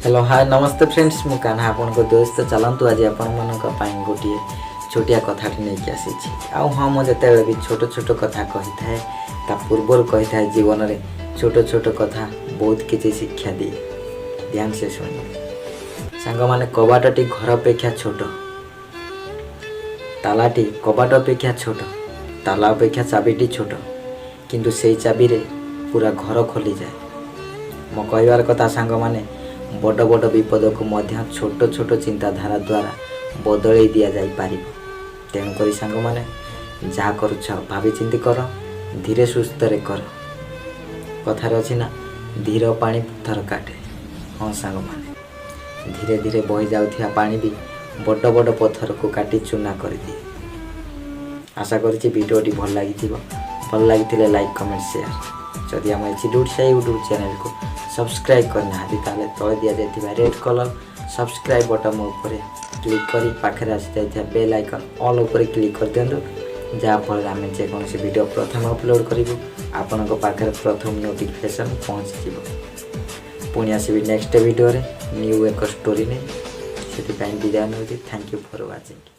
Hello hi नमस्ते friends मु कान्हा आपन को दोस्त चलतु आज आपण मन गोटे छोटिया कथा नहीं आसी हाँ मुझे भी छोट छोट कथा कही थाए ता पूर्वर कही थाए जीवन में छोट छोट कथा बहुत किसी शिक्षा दिए। ध्यान से सुनिए सांग माने कबाटी घर अपेक्षा छोट, तालाटी कबाट अपेक्षा छोट, ताला अपेक्षा चाबीटी छोट, किंतु से चाबी रे पूरा घर खोली जाए। मो कहबार कथा सांग माने बड़ बड़ विपद को मध्य छोट छोट चिंताधारा द्वारा बदल दि जापर। तेणुक सांग मैंने जहाँ करुछ भावी चिंती कर, धीरे सुस्थ कर। कथार अच्छी ना धीर पानी पत्थर काटे। हाँ सांग माने धीरे धीरे बही जाउथिया पानी भी बड़ बड़ पत्थर को काटी चूना कर दिए। आशा करुच्ची भिडियोटी भल लगी लाइक कमेंट शेयर। जदि आम ओडिशा यूट्यूब चैनल को सब्सक्राइब करना ताले तले दि जाइथिबा रेड कलर सब्सक्राइब बटन ऊपर क्लिक करी पाखरे आसी जाइथिबा बेल आइकन ऑल ऊपर क्लिक कर दियंतु जहाँ फल आम जेकोसी वीडियो प्रथम अपलोड करूँ आपण पाखे प्रथम नोटिफिकेशन पहुँच जीव। पुणी आसबि नेक्स्ट वीडियो रे न्यू एक स्टोरी नहीं से विदाय नौ। Thank you for watching.